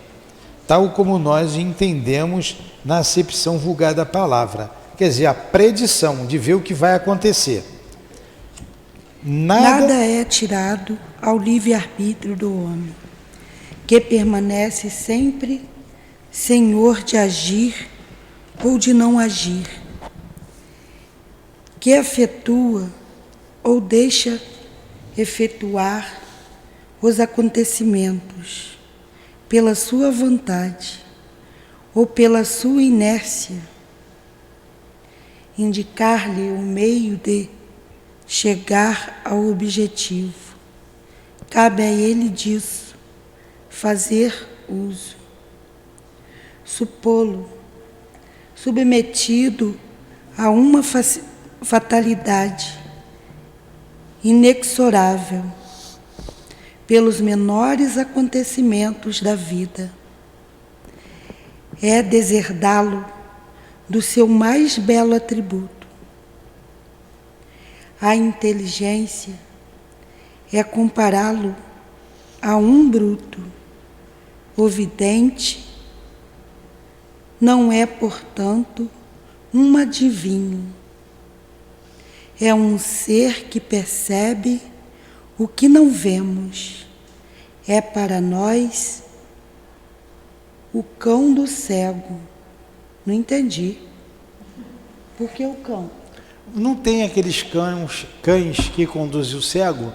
[SPEAKER 3] tal como nós entendemos na acepção vulgar da palavra. Quer dizer, a predição de ver o que vai acontecer.
[SPEAKER 1] Nada é tirado ao livre-arbítrio do homem, que permanece sempre senhor de agir ou de não agir, que efetua ou deixa efetuar os acontecimentos pela sua vontade ou pela sua inércia, indicar-lhe o meio de chegar ao objetivo. Cabe a ele disso fazer uso, supô-lo submetido a uma fatalidade inexorável pelos menores acontecimentos da vida. É deserdá-lo do seu mais belo atributo. A inteligência é compará-lo a um bruto. O vidente não é, portanto, um adivinho. É um ser que percebe o que não vemos. É para nós o cão do cego. Não entendi. Por que o cão?
[SPEAKER 3] Não tem aqueles cães que conduzem o cego?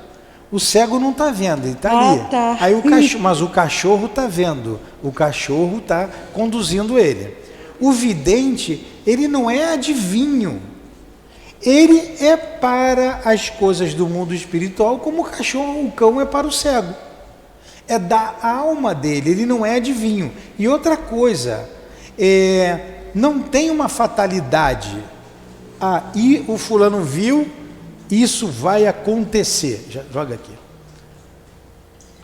[SPEAKER 3] O cego não está vendo, ele está ali.
[SPEAKER 1] Tá.
[SPEAKER 3] Aí mas o cachorro está vendo, o cachorro está conduzindo ele. O vidente, ele não é adivinho. Ele é para as coisas do mundo espiritual como o cão é para o cego. É da alma dele, ele não é adivinho. E outra coisa, não tem uma fatalidade. E o fulano viu, isso vai acontecer. Joga aqui.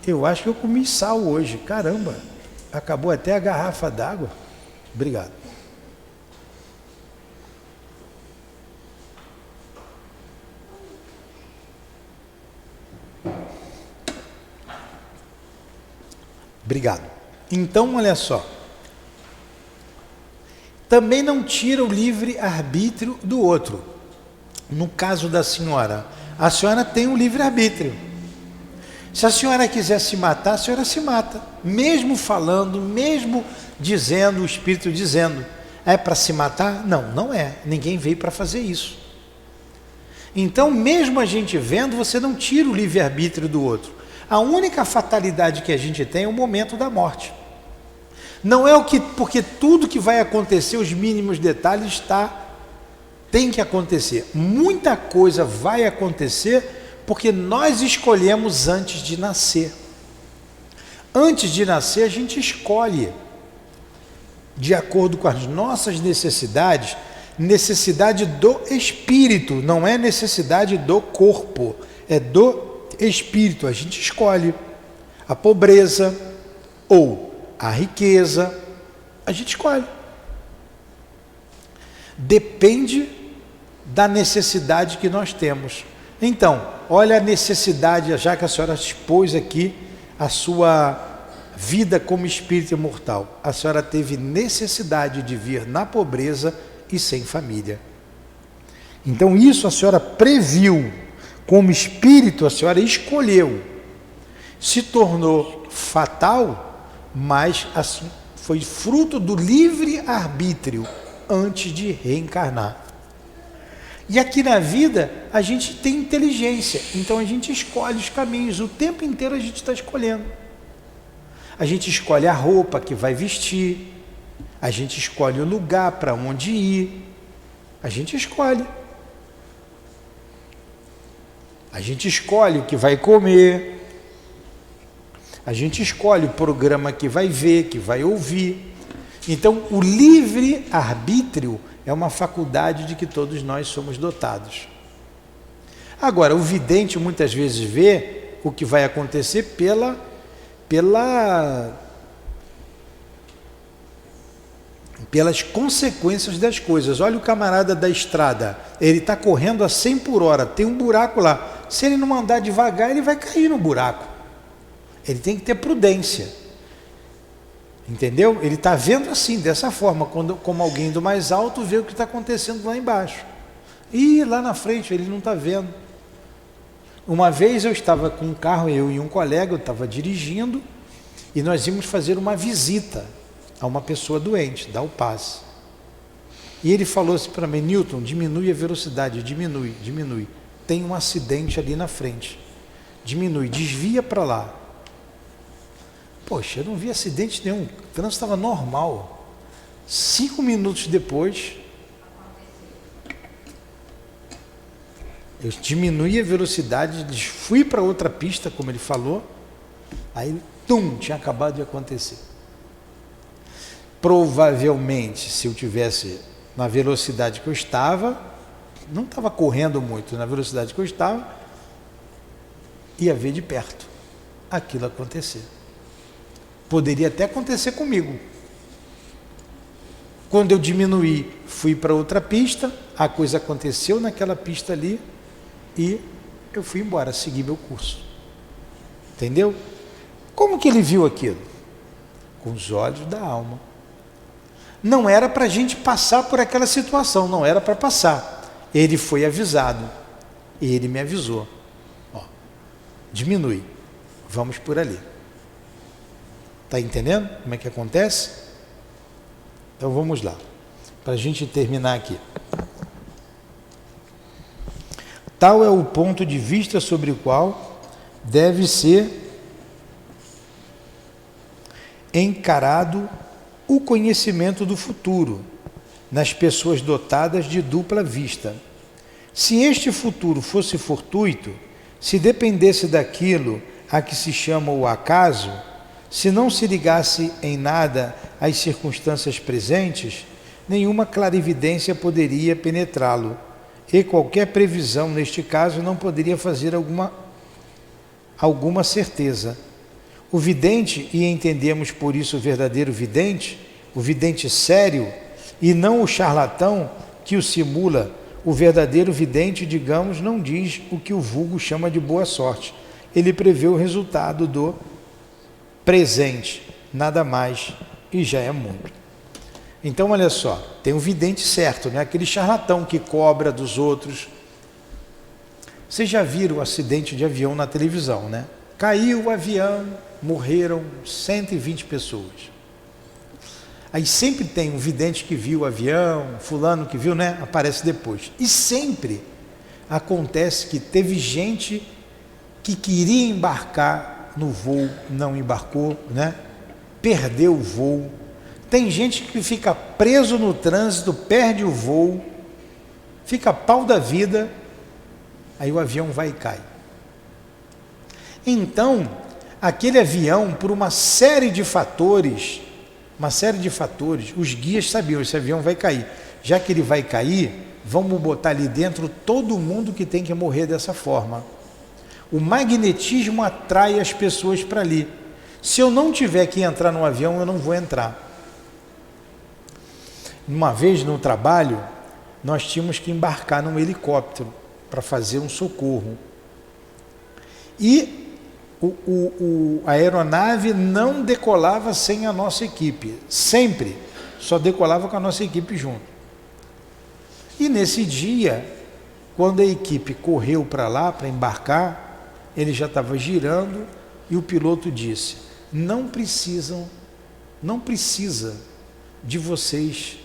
[SPEAKER 3] Eu acho que eu comi sal hoje, caramba. Acabou até a garrafa d'água. Obrigado. Obrigado. Então, olha só. Também não tira o livre-arbítrio do outro. No caso da senhora, a senhora tem um livre-arbítrio. Se a senhora quiser se matar, a senhora se mata. Mesmo falando, mesmo dizendo, o espírito dizendo. É para se matar? Não, não é. Ninguém veio para fazer isso. Então, mesmo a gente vendo, você não tira o livre-arbítrio do outro. A única fatalidade que a gente tem é o momento da morte. Não é porque tudo que vai acontecer, os mínimos detalhes tem que acontecer. Muita coisa vai acontecer porque nós escolhemos antes de nascer. Antes de nascer, a gente escolhe de acordo com as nossas necessidades, necessidade do espírito, não é necessidade do corpo, é do espírito. A gente escolhe a pobreza ou a riqueza, a gente escolhe. Depende da necessidade que nós temos. Então, olha a necessidade, já que a senhora expôs aqui a sua vida como espírito imortal. A senhora teve necessidade de vir na pobreza e sem família. Então isso a senhora previu. Como espírito a senhora escolheu. Se tornou fatal, mas assim foi fruto do livre arbítrio antes de reencarnar. E aqui na vida a gente tem inteligência, então a gente escolhe os caminhos, o tempo inteiro a gente está escolhendo. A gente escolhe a roupa que vai vestir, a gente escolhe o lugar para onde ir, a gente escolhe. A gente escolhe o que vai comer, a gente escolhe o programa que vai ver, que vai ouvir. Então, o livre-arbítrio é uma faculdade de que todos nós somos dotados. Agora, o vidente muitas vezes vê o que vai acontecer pelas consequências das coisas. Olha o camarada da estrada, ele está correndo a 100 por hora, tem um buraco lá. Se ele não andar devagar, ele vai cair no buraco. Ele tem que ter prudência. Entendeu? Ele está vendo assim, dessa forma, como alguém do mais alto vê o que está acontecendo lá embaixo. E lá na frente ele não está vendo. Uma vez eu estava com um carro, eu e um colega, eu estava dirigindo, e nós íamos fazer uma visita a uma pessoa doente, dar o passe. E ele falou assim para mim: Newton, diminui a velocidade, diminui. Tem um acidente ali na frente. Diminui, desvia para lá. Poxa, eu não vi acidente nenhum, o trânsito estava normal. 5 minutos depois, eu diminui a velocidade, fui para outra pista, como ele falou, aí, tinha acabado de acontecer. Provavelmente, se eu tivesse na velocidade que eu estava, não estava correndo muito, na velocidade que eu estava, ia ver de perto aquilo acontecer. Poderia até acontecer comigo. Quando eu diminuí, fui para outra pista, a coisa aconteceu naquela pista ali e eu fui embora, segui meu curso. Entendeu? Como que ele viu aquilo? Com os olhos da alma. Não era para a gente passar por aquela situação, não era para passar. Ele foi avisado e ele me avisou. Ó, diminui, vamos por ali. Está entendendo como é que acontece? Então vamos lá, para a gente terminar aqui. Tal é o ponto de vista sobre o qual deve ser encarado o conhecimento do futuro nas pessoas dotadas de dupla vista. Se este futuro fosse fortuito, se dependesse daquilo a que se chama o acaso, se não se ligasse em nada às circunstâncias presentes, nenhuma clarividência poderia penetrá-lo, e qualquer previsão, neste caso, não poderia fazer alguma certeza. O vidente, e entendemos por isso o verdadeiro vidente, o vidente sério, e não o charlatão que o simula, o verdadeiro vidente, digamos, não diz o que o vulgo chama de boa sorte. Ele prevê o resultado do presente, nada mais, e já é muito. Então, olha só, tem um vidente certo, né? Aquele charlatão que cobra dos outros. Vocês já viram o acidente de avião na televisão, né? Caiu o avião, morreram 120 pessoas. Aí sempre tem um vidente que viu o avião, fulano que viu, né? Aparece depois. E sempre acontece que teve gente que queria embarcar no voo, não embarcou, né? Perdeu o voo. Tem gente que fica preso no trânsito, perde o voo, fica pau da vida, aí o avião vai e cai. Então, aquele avião, por uma série de fatores, os guias sabiam, esse avião vai cair. Já que ele vai cair, vamos botar ali dentro todo mundo que tem que morrer dessa forma. O magnetismo atrai as pessoas para ali. Se eu não tiver que entrar no avião, eu não vou entrar. Uma vez no trabalho, nós tínhamos que embarcar num helicóptero para fazer um socorro. E a aeronave não decolava sem a nossa equipe. Sempre só decolava com a nossa equipe junto. E nesse dia, quando a equipe correu para lá para embarcar, ele já estava girando e o piloto disse: não precisa de vocês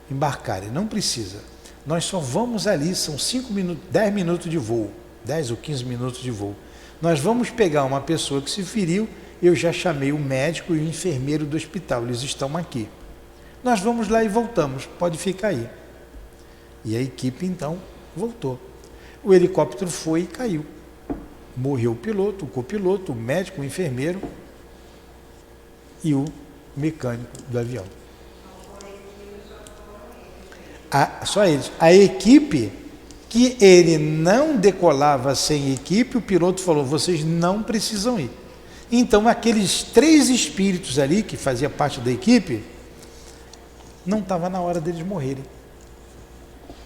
[SPEAKER 3] embarcarem, não precisa. Nós só vamos ali, são 10 minutos de voo, 10 ou 15 minutos de voo. Nós vamos pegar uma pessoa que se feriu, eu já chamei o médico e o enfermeiro do hospital, eles estão aqui. Nós vamos lá e voltamos, pode ficar aí. E a equipe então voltou. O helicóptero foi e caiu. Morreu o piloto, o copiloto, o médico, o enfermeiro e o mecânico do avião. Só eles. A equipe, que ele não decolava sem equipe, o piloto falou: vocês não precisam ir. Então aqueles 3 espíritos ali, que fazia parte da equipe, não estava na hora deles morrerem.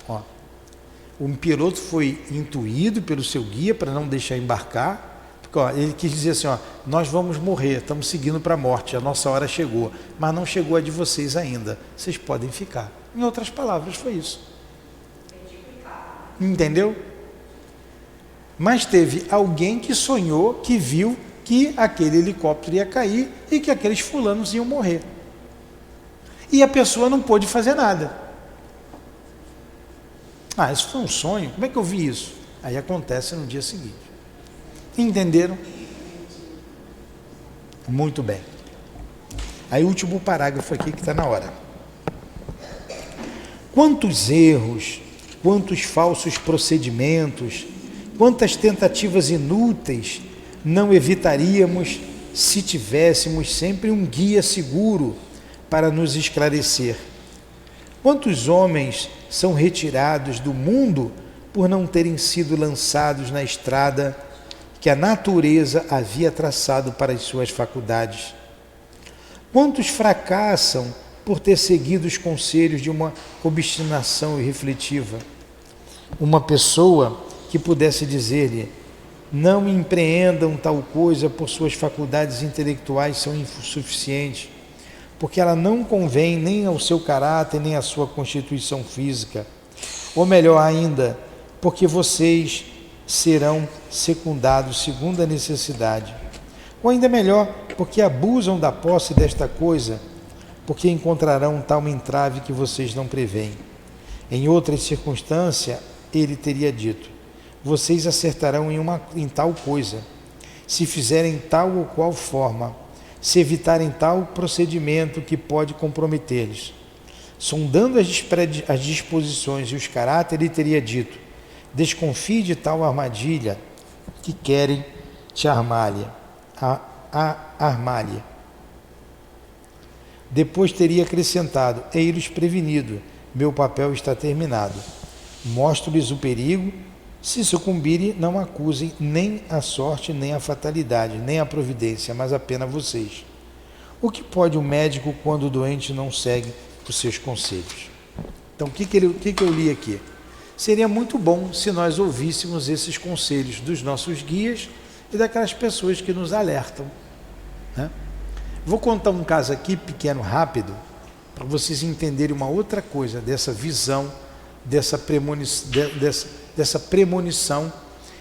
[SPEAKER 3] Ó, o piloto foi intuído pelo seu guia para não deixar embarcar, porque ó, ele quis dizer assim: ó, nós vamos morrer, estamos seguindo para a morte, a nossa hora chegou, mas não chegou a de vocês ainda, vocês podem ficar. Em outras palavras, foi isso. Entendeu? Mas teve alguém que sonhou, que viu que aquele helicóptero ia cair e que aqueles fulanos iam morrer. E a pessoa não pôde fazer nada. Ah, isso foi um sonho? Como é que eu vi isso? Aí acontece no dia seguinte. Entenderam? Muito bem. Aí o último parágrafo aqui que está na hora. Quantos erros, quantos falsos procedimentos, quantas tentativas inúteis não evitaríamos se tivéssemos sempre um guia seguro para nos esclarecer? Quantos homens são retirados do mundo por não terem sido lançados na estrada que a natureza havia traçado para as suas faculdades? Quantos fracassam por ter seguido os conselhos de uma obstinação irrefletiva? Uma pessoa que pudesse dizer-lhe: não empreendam tal coisa, por suas faculdades intelectuais são insuficientes, porque ela não convém nem ao seu caráter, nem à sua constituição física. Ou melhor ainda, porque vocês serão secundados segundo a necessidade. Ou ainda melhor, porque abusam da posse desta coisa, porque encontrarão tal entrave que vocês não preveem. Em outras circunstâncias, ele teria dito: vocês acertarão em tal coisa, se fizerem tal ou qual forma, se evitarem tal procedimento que pode comprometer-lhes. Sondando as disposições e os caráteres, ele teria dito: desconfie de tal armadilha que querem te armar-lhe. Depois teria acrescentado: ei-los prevenido, meu papel está terminado. Mostro-lhes o perigo, se sucumbirem, não acusem nem a sorte, nem a fatalidade, nem a providência, mas apenas vocês. O que pode o médico quando o doente não segue os seus conselhos? Então, o que eu li aqui? Seria muito bom se nós ouvíssemos esses conselhos dos nossos guias e daquelas pessoas que nos alertam, né? Vou contar um caso aqui, pequeno, rápido, para vocês entenderem uma outra coisa dessa visão, dessa premonição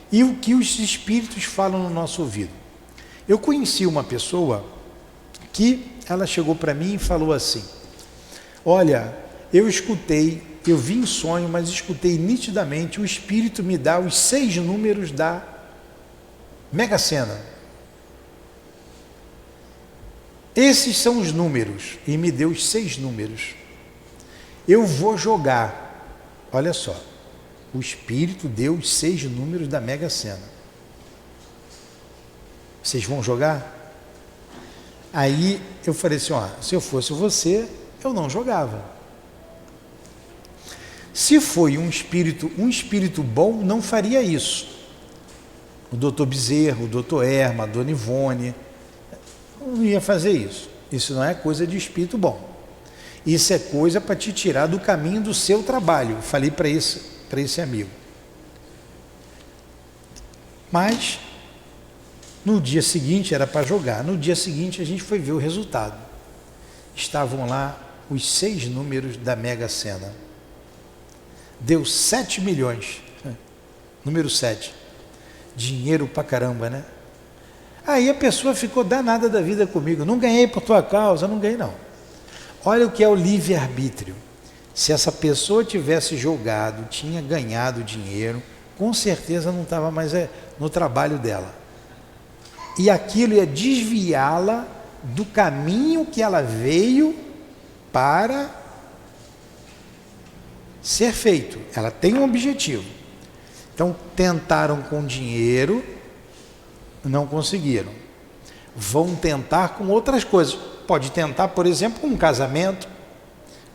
[SPEAKER 3] e o que os espíritos falam no nosso ouvido. Eu conheci uma pessoa que ela chegou para mim e falou assim: olha, eu vi em sonho, mas escutei nitidamente, o espírito me dá os 6 números da Mega Sena. esses são os números, e me deu os 6 números. Eu vou jogar, olha só, o Espírito deu os 6 números da Mega Sena. Vocês vão jogar? Aí eu falei assim, ó, se eu fosse você, eu não jogava. Se foi um espírito bom, não faria isso. O doutor Bezerro, o doutor Erma, a dona Ivone, não ia fazer isso. Isso não é coisa de espírito bom. Isso é coisa para te tirar do caminho do seu trabalho. Eu falei para esse amigo. Mas no dia seguinte era para jogar. No dia seguinte a gente foi ver o resultado. Estavam lá os 6 números da Mega Sena. Deu 7 milhões. Número 7. Dinheiro pra caramba, né? Aí a pessoa ficou danada da vida comigo. Não ganhei por tua causa, não ganhei não. Olha o que é o livre-arbítrio. Se essa pessoa tivesse jogado, tinha ganhado dinheiro, com certeza não estava mais no trabalho dela. E aquilo ia desviá-la do caminho que ela veio para ser feito. Ela tem um objetivo. Então tentaram com dinheiro, não conseguiram. Vão tentar com outras coisas. Pode tentar, por exemplo, com um casamento.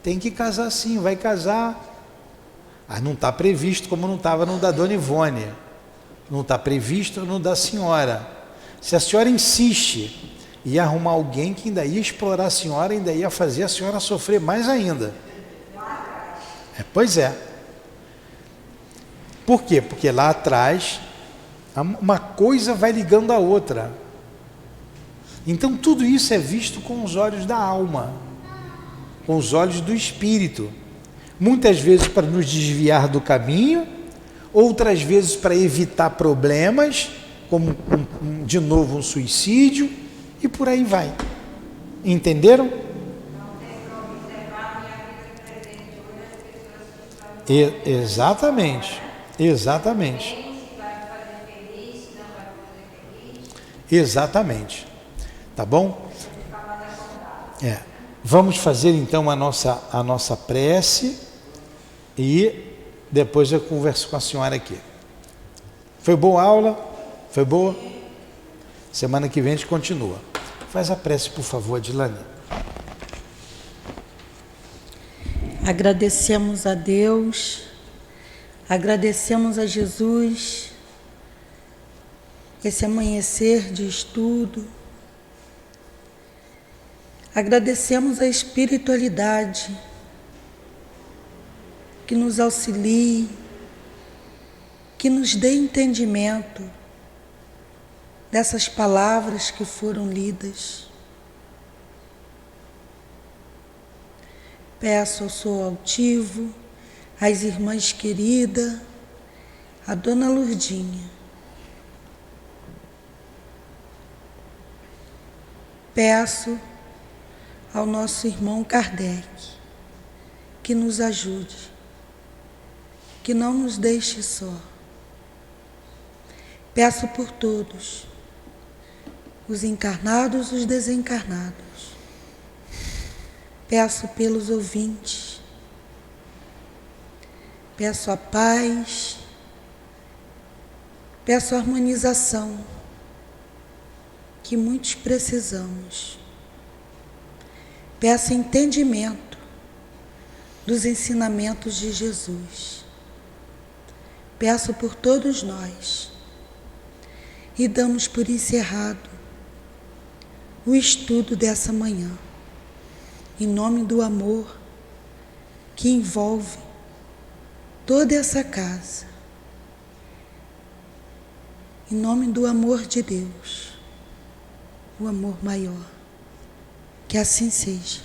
[SPEAKER 3] Tem que casar sim, vai casar. Ah, não está previsto como não estava no da dona Ivone. Não está previsto no da senhora. Se a senhora insiste em arrumar alguém que ainda ia explorar a senhora, ainda ia fazer a senhora sofrer mais ainda. Pois é. Por quê? Porque lá atrás uma coisa vai ligando a outra. Então tudo isso é visto com os olhos da alma, com os olhos do espírito. Muitas vezes para nos desviar do caminho, outras vezes para evitar problemas, como de novo um suicídio, e por aí vai. Entenderam? Exatamente. Exatamente. Tá bom? Vamos fazer então a nossa prece e depois eu converso com a senhora aqui. Foi boa a aula? Foi boa? Semana que vem a gente continua. Faz a prece, por favor, Adilane.
[SPEAKER 1] Agradecemos a Deus, agradecemos a Jesus, esse amanhecer de estudo. Agradecemos a espiritualidade que nos auxilie, que nos dê entendimento dessas palavras que foram lidas. Peço ao Sou Altivo, às irmãs queridas, a Dona Lourdinha. Peço ao nosso irmão Kardec que nos ajude, que não nos deixe só. Peço por todos, os encarnados, os desencarnados. Peço pelos ouvintes, peço a paz, peço a harmonização que muitos precisamos. Peço entendimento dos ensinamentos de Jesus. Peço por todos nós e damos por encerrado o estudo dessa manhã. Em nome do amor que envolve toda essa casa. Em nome do amor de Deus, o amor maior. Que assim seja.